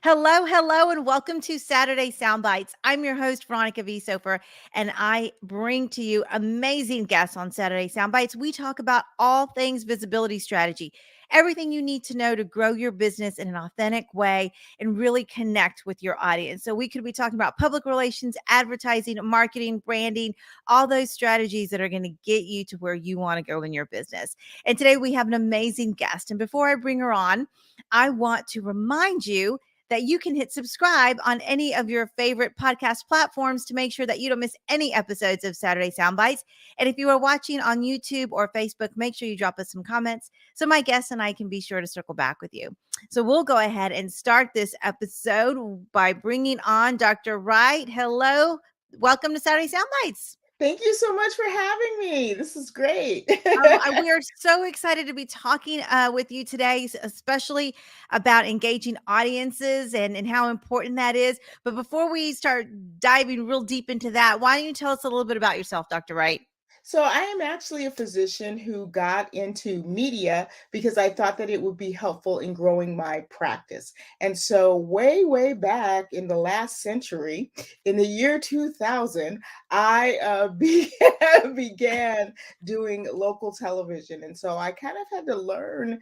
Hello, hello, and welcome to Saturday Soundbites. I'm your host, Veronica Visofer, and I bring to you amazing guests on Saturday Soundbites. We talk about all things visibility strategy, everything you need to know to grow your business in an authentic way and really connect with your audience. So we could be talking about public relations, advertising, marketing, branding, all those strategies that are going to get you to where you want to go in your business. And today we have an amazing guest. And before I bring her on, I want to remind you that you can hit subscribe on any of your favorite podcast platforms to make sure that you don't miss any episodes of Saturday Soundbites. And if you are watching on YouTube or Facebook, make sure you drop us some comments so my guests and I can be sure to circle back with you. So we'll go ahead and start this episode by bringing on Dr. Wright. Hello. Welcome to Saturday Soundbites. Thank you so much for having me. This is great. We are so excited to be talking with you today, especially about engaging audiences and how important that is. But before we start diving real deep into that, why don't you tell us a little bit about yourself, Dr. Wright? So I am actually a physician who got into media because I thought that it would be helpful in growing my practice. And so way back in the last century, in the year 2000, I began doing local television. And so I kind of had to learn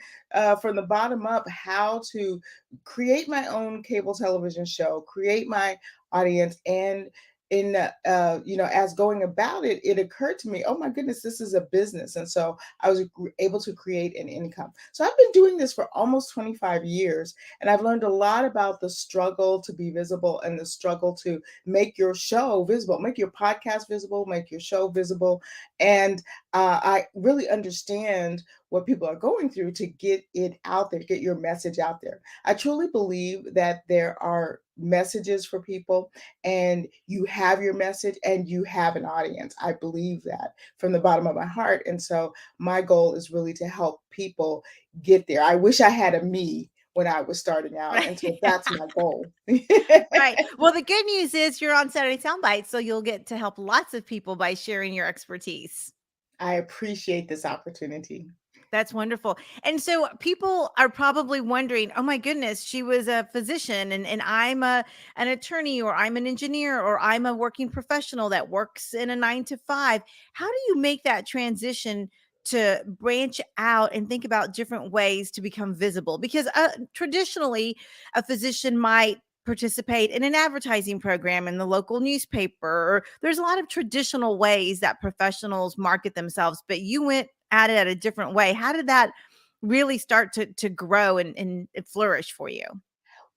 from the bottom up how to create my own cable television show, create my audience, and as going about it, it occurred to me, oh my goodness, this is a business. And so I was able to create an income. So I've been doing this for almost 25 years, and I've learned a lot about the struggle to be visible and the struggle to make your show visible, make your podcast visible, make your show visible. And I really understand what people are going through to get it out there, get your message out there. I truly believe that there are messages for people, and you have your message and you have an audience. I believe that from the bottom of my heart. And so my goal is really to help people get there. I wish I had a me when I was starting out. And so that's my goal. Right. Well, the good news is you're on Saturday Soundbites, so you'll get to help lots of people by sharing your expertise. I appreciate this opportunity. That's wonderful. And so people are probably wondering, oh my goodness, she was a physician and I'm an attorney, or I'm an engineer, or I'm a working professional that works in a 9 to 5. How do you make that transition to branch out and think about different ways to become visible? Because traditionally a physician might participate in an advertising program in the local newspaper, or there's a lot of traditional ways that professionals market themselves, but you went at it at a different way. How did that really start to grow and flourish for you?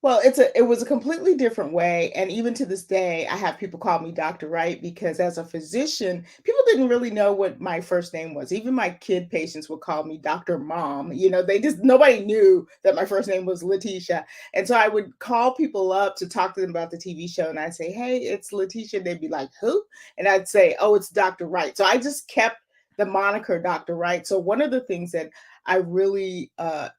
Well, it was a completely different way. And even to this day, I have people call me Dr. Wright because as a physician, people didn't really know what my first name was. Even my kid patients would call me Dr. Mom. Nobody knew that my first name was Letitia. And so I would call people up to talk to them about the TV show. And I'd say, hey, it's Letitia. They'd be like, who? And I'd say, oh, it's Dr. Wright. So I just kept the moniker Dr. Wright. So one of the things that I really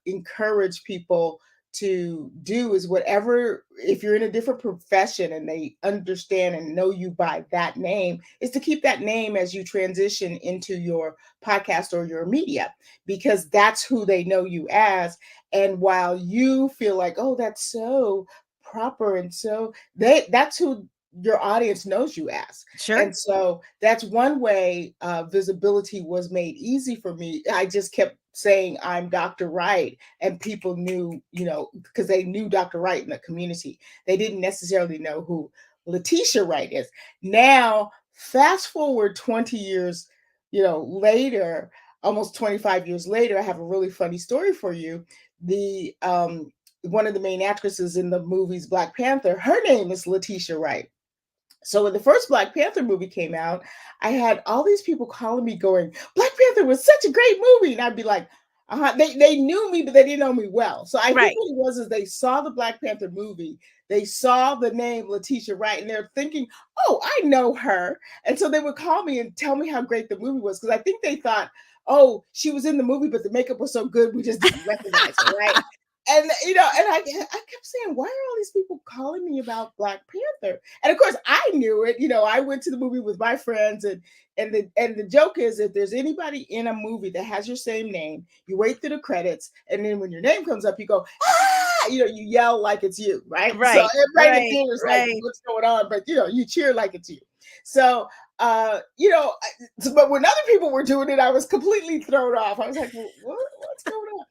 encourage people to do is whatever, if you're in a different profession and they understand and know you by that name, is to keep that name as you transition into your podcast or your media, because that's who they know you as. And while you feel like, oh, that's so proper, and so that's who your audience knows you as. Sure. And so that's one way visibility was made easy for me. I just kept saying I'm Dr. Wright, and people knew, because they knew Dr. Wright in the community. They didn't necessarily know who Letitia Wright is. Now, fast forward 20 years, later, almost 25 years later, I have a really funny story for you. The one of the main actresses in the movies Black Panther, her name is Letitia Wright. So when the first Black Panther movie came out, I had all these people calling me going, Black Panther was such a great movie. And I'd be like, they knew me, but they didn't know me well. So I think what it was is they saw the Black Panther movie. They saw the name Letitia Wright, and they're thinking, oh, I know her. And so they would call me and tell me how great the movie was. Because I think they thought, oh, she was in the movie, but the makeup was so good, we just didn't recognize her, right? And I kept saying, why are all these people calling me about Black Panther? And of course, I knew it. I went to the movie with my friends, and the joke is, if there's anybody in a movie that has your same name, you wait through the credits, and then when your name comes up, you go, ah! you yell like it's you, right? So Right, everybody in the right, theater is like, right. what's going on? But you cheer like it's you. So but when other people were doing it, I was completely thrown off. I was like, what's going on?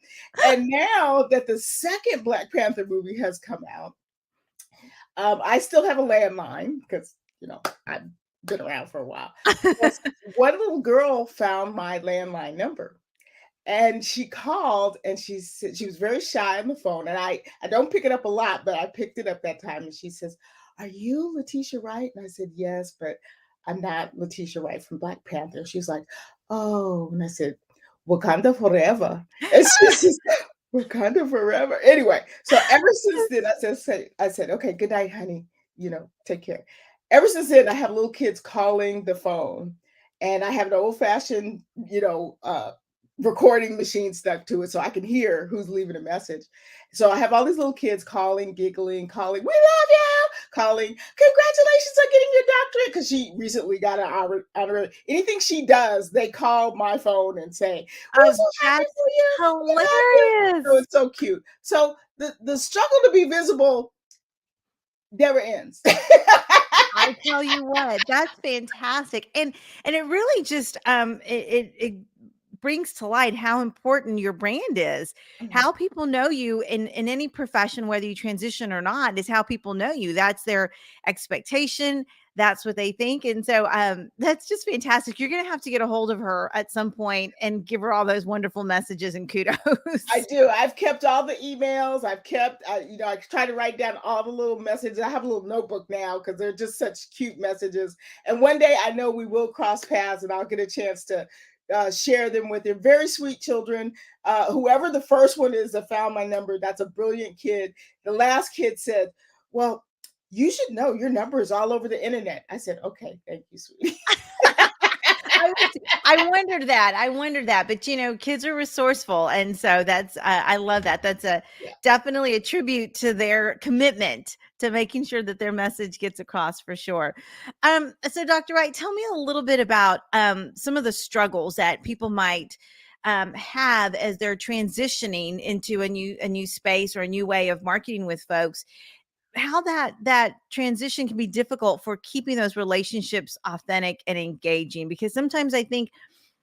And now that the second Black Panther movie has come out, I still have a landline because I've been around for a while. Well, one little girl found my landline number, and she called, and she said she was very shy on the phone, and I don't pick it up a lot, but I picked it up that time, and she says, "Are you Letitia Wright?" And I said, "Yes, but I'm not Letitia Wright from Black Panther." She's like, "Oh," and I said, "Wakanda forever." And she says, "Wakanda forever." Anyway, so ever since then, I said, "Okay, good night, honey. Take care." Ever since then, I have little kids calling the phone, and I have an old fashioned, recording machine stuck to it so I can hear who's leaving a message. So I have all these little kids calling, giggling, calling, "We love you," calling, "Congratulations on getting your doctorate," because she recently got an honor. Anything she does, they call my phone and say, "We're Oh, so happy that's for you. We love you." So hilarious. it's so cute. So the struggle to be visible never ends. I tell you what, that's fantastic, and it really just, it brings to light how important your brand is. Mhm. How people know you in any profession, whether you transition or not, is how people know you. That's their expectation. That's what they think, and so, that's just fantastic. You're gonna have to get a hold of her at some point and give her all those wonderful messages and I kudos. do. I've kept all the emails. I try to write down all the little messages. I have a little notebook now because they're just such cute messages. And one day I know we will cross paths and I'll get a chance to share them with them. Very sweet children. Whoever the first one is that found my number, that's a brilliant kid. The last kid said, "Well, you should know your number is all over the internet." I said, "Okay, thank you, sweetie." I wondered that, but kids are resourceful, and so that's I love that. That's a Yeah. definitely a tribute to their commitment to making sure that their message gets across for sure. So Dr. Wright, tell me a little bit about some of the struggles that people might have as they're transitioning into a new space or a new way of marketing with folks, how that transition can be difficult for keeping those relationships authentic and engaging, because sometimes I think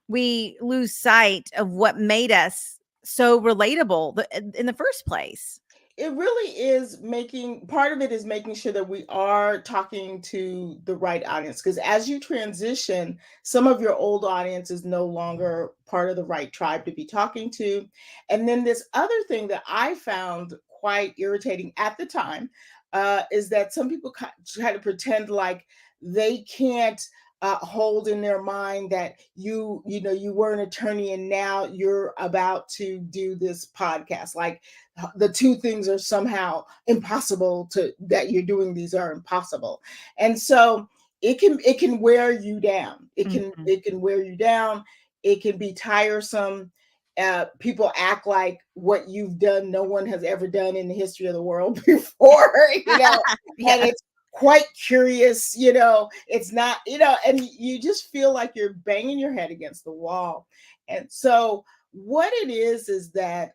we lose sight of what made us so relatable in the first place. It really is making part of it is making sure that we are talking to the right audience, because as you transition, some of your old audience is no longer part of the right tribe to be talking to. And then this other thing that I found quite irritating at the time is that some people try to pretend like they can't hold in their mind that you were an attorney and now you're about to do this podcast, like the two things are somehow impossible, to that you're doing these are impossible. And so it can wear you down. it can Mhm. it can wear you down. It can be tiresome. People act like what you've done no one has ever done in the history of the world before, and Yes. it's quite curious. It's not, and you just feel like you're banging your head against the wall. And so what it is that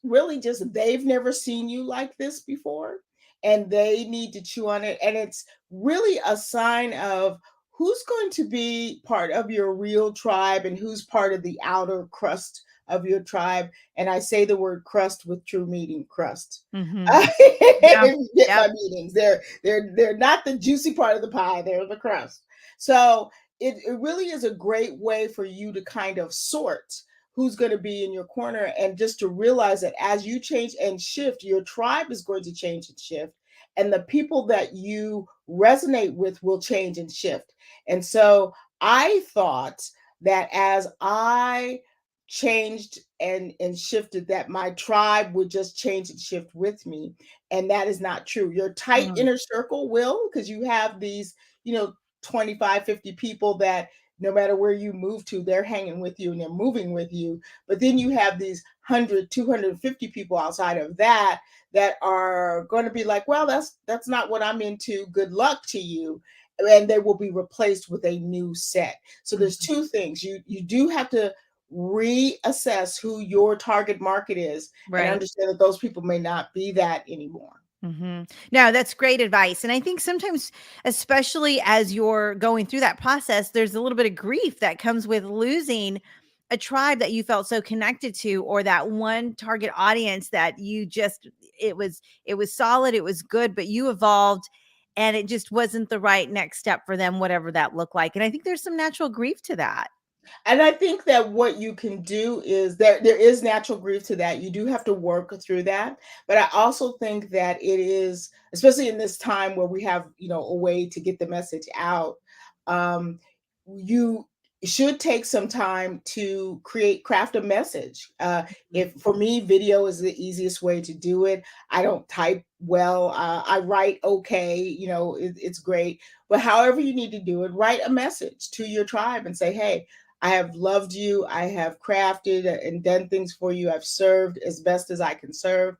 really just they've never seen you like this before, and they need to chew on it. And it's really a sign of who's going to be part of your real tribe and who's part of the outer crust of your tribe. And I say the word crust with true meaning, crust. Mhm. Yeah. If you get Yep. my meanings, they're not the juicy part of the pie, they're the crust. So it really is a great way for you to kind of sort who's going to be in your corner, and just to realize that as you change and shift, your tribe is going to change and shift, and the people that you resonate with will change and shift. And so I thought that as I changed and shifted, that my tribe would just change and shift with me, and that is not true. Your tight Mm. inner circle will, because you have these, 25, 50 people that no matter where you move to, they're hanging with you and they're moving with you. But then you have these 100, 250 people outside of that that are going to be like, well, that's not what I'm into. Good luck to you. And they will be replaced with a new set. So there's Mhm. two things. You do have to reassess who your target market is and Right. understand that those people may not be that anymore. No, that's great advice. And I think sometimes, especially as you're going through that process, there's a little bit of grief that comes with losing a tribe that you felt so connected to, or that one target audience that you just, it was solid, it was good, but you evolved and it just wasn't the right next step for them, whatever that looked like. And I think there's some natural grief to that. And I think that what you can do is there is natural grief to that. You do have to work through that. But I also think that it is, especially in this time where we have, a way to get the message out, um, you should take some time to craft a message. If for me, video is the easiest way to do it. I don't type well. I write okay. It's great. But however you need to do it, write a message to your tribe and say, hey, I have loved you. I have crafted and done things for you. I've served as best as I can serve.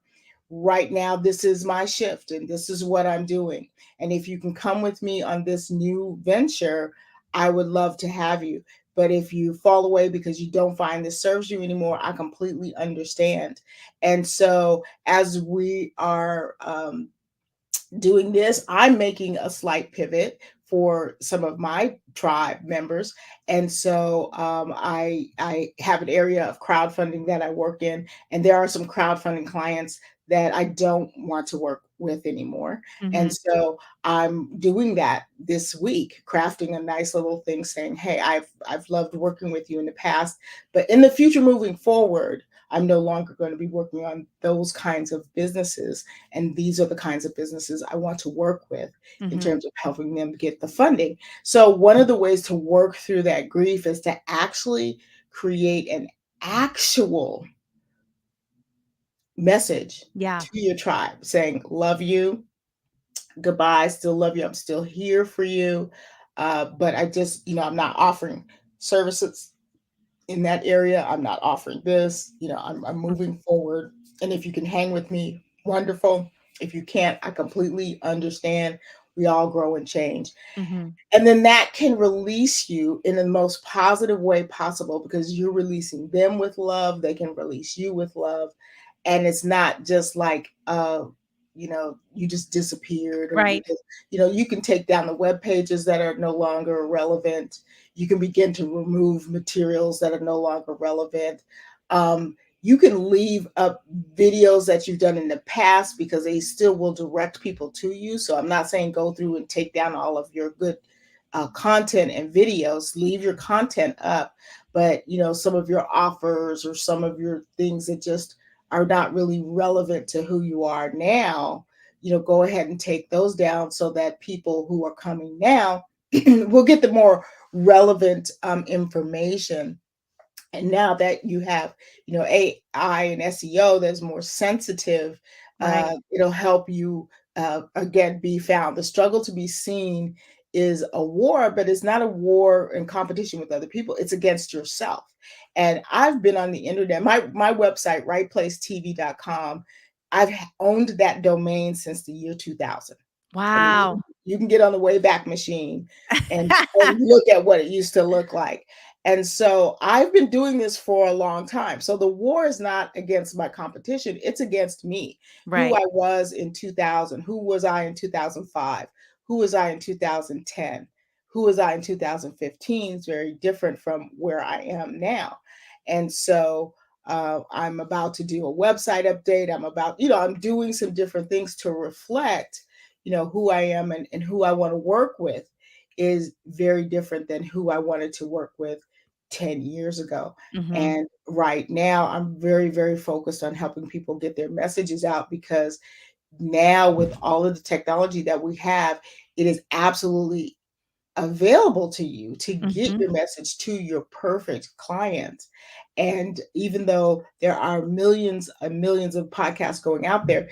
Right now, this is my shift and this is what I'm doing. And if you can come with me on this new venture, I would love to have you. But if you fall away because you don't find this serves you anymore, I completely understand. And so, as we are doing this, I'm making a slight pivot for some of my tribe members, and so I have an area of crowdfunding that I work in, and there are some crowdfunding clients that I don't want to work with anymore, and Mhm. so I'm doing that this week, crafting a nice little thing, saying, "Hey, I've loved working with you in the past, but in the future, moving forward." I'm no longer going to be working on those kinds of businesses. And these are the kinds of businesses I want to work with in Mhm. terms of helping them get the funding. So, one of the ways to work through that grief is to actually create an actual message Yeah. to your tribe saying, love you, goodbye, still love you, I'm still here for you. But I just, I'm not offering services in that area. I'm not offering this. I'm moving forward. And if you can hang with me, wonderful. If you can't, I completely understand. We all grow and change. Mhm. And then that can release you in the most positive way possible because you're releasing them with love. They can release you with love. And it's not just like, you just disappeared or you Right. just, you can take down the web pages that are no longer relevant. You can begin to remove materials that are no longer relevant. You can leave up videos that you've done in the past because they still will direct people to you. So I'm not saying go through and take down all of your good content and videos. Leave your content up, but some of your offers or some of your things that just are not really relevant to who you are now, go ahead and take those down so that people who are coming now will get the more relevant information. And now that you have, AI and SEO that's more sensitive, Right. it'll help you again be found. The struggle to be seen is a war, but it's not a war in competition with other people. It's against yourself. And I've been on the internet. My website, rightplacetv.com, owned that domain since the year 2000. I mean, Wow. you can get on the Wayback Machine and look at what it used to look like. And so I've been doing this for a long time. So the war is not against my competition, it's against me. Who Right. I was in 2000, who was I in 2005, who was I in 2010, who was I in 2015 is very different from where I am now. And so I'm about to do a website update. I'm doing some different things to reflect, who I am and who I want to work with is very different than who I wanted to work with 10 years ago. Mhm. And right now, I'm very, very focused on helping people get their messages out because now, with all of the technology that we have, it is absolutely available to you to get Mhm. your message to your perfect client. And even though there are millions and millions of podcasts going out there,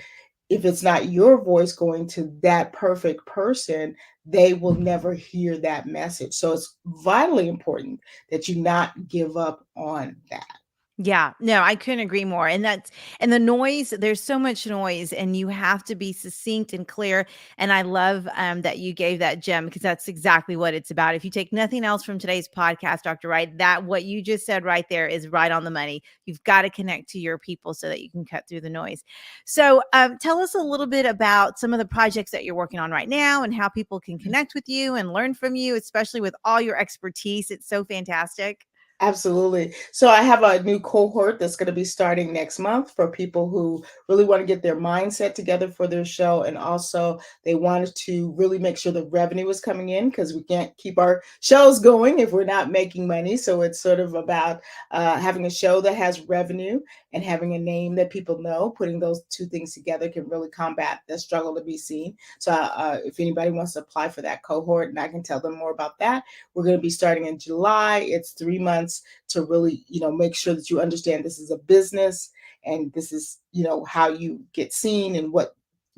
if it's not your voice going to that perfect person, they will never hear that message. So it's vitally important that you not give up on that. Yeah, no, I couldn't agree more. And the noise, there's so much noise and you have to be succinct and clear. And I love that you gave that gem because that's exactly what it's about. If you take nothing else from today's podcast, Dr. Wright, that what you just said right there is right on the money. You've got to connect to your people so that you can cut through the noise. So tell us a little bit about some of the projects that you're working on right now and how people can connect with you and learn from you, especially with all your expertise. It's so fantastic. Absolutely. So I have a new cohort that's going to be starting next month for people who really want to get their mindset together for their show. And also, they wanted to really make sure the revenue is coming in because we can't keep our shows going if we're not making money. So it's sort of about having a show that has revenue and having a name that people know. Putting those two things together can really combat the struggle to be seen. So if anybody wants to apply for that cohort, and I can tell them more about that, we're going to be starting in July. It's 3 months to really, make sure that you understand this is a business and this is, how you get seen and what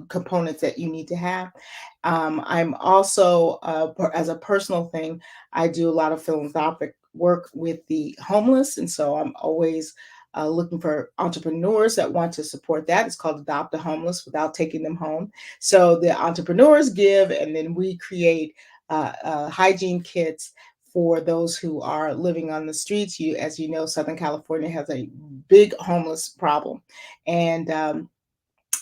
components that you need to have. I'm also, as a personal thing, I do a lot of philanthropic work with the homeless. And so I'm always looking for entrepreneurs that want to support that. It's called Adopt a Homeless Without Taking Them Home. So the entrepreneurs give, and then we create hygiene kits for those who are living on the streets. As you know, Southern California has a big homeless problem, and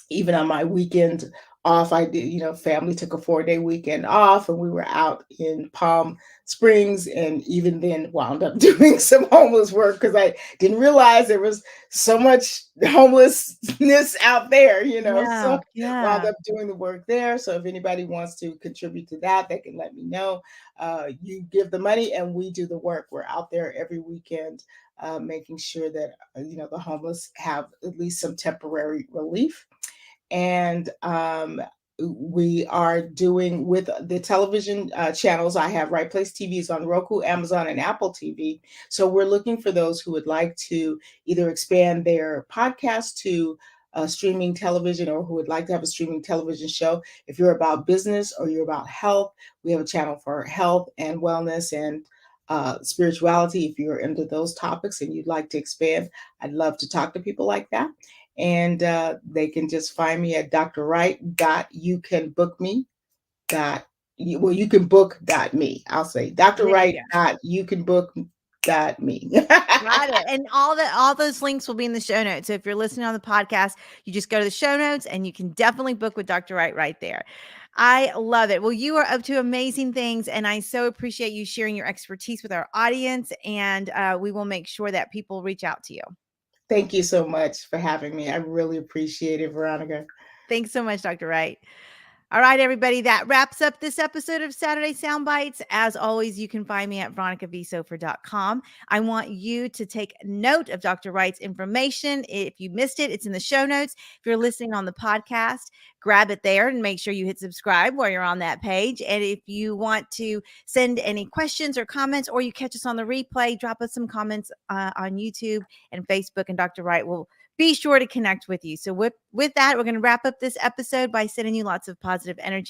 even on my weekend off, I did, family took a 4-day weekend off and we were out in Palm Springs, and even then wound up doing some homeless work because I didn't realize there was so much homelessness out there, so Yeah, wound yeah. up doing the work there. So if anybody wants to contribute to that, they can let me know. You give the money and we do the work. We're out there every weekend, making sure that, the homeless have at least some temporary relief. And we are doing with the television channels. I have Right Place TVs on Roku, Amazon, and Apple TV. So we're looking for those who would like to either expand their podcast to streaming television, or who would like to have a streaming television show. If you're about business or you're about health, we have a channel for health and wellness and spirituality. If you're into those topics and you'd like to expand, I'd love to talk to people like that. And they can just find me at Dr. Wright. You can book me. Well, you can book me. I'll say Dr. There you Wright. go. You can book me. Got it. And all those links will be in the show notes. So if you're listening on the podcast, you just go to the show notes and you can definitely book with Dr. Wright right there. I love it. Well, you are up to amazing things, and I so appreciate you sharing your expertise with our audience. And we will make sure that people reach out to you. Thank you so much for having me. I really appreciate it, Veronica. Thanks so much, Dr. Wright. All right, everybody, that wraps up this episode of Saturday Soundbites. As always, you can find me at veronicavisofer.com. I want you to take note of Dr. Wright's information. If you missed it, it's in the show notes. If you're listening on the podcast, grab it there and make sure you hit subscribe while you're on that page. And if you want to send any questions or comments, or you catch us on the replay, drop us some comments on YouTube and Facebook, and Dr. Wright will be sure to connect with you. So with that, we're going to wrap up this episode by sending you lots of positive energy.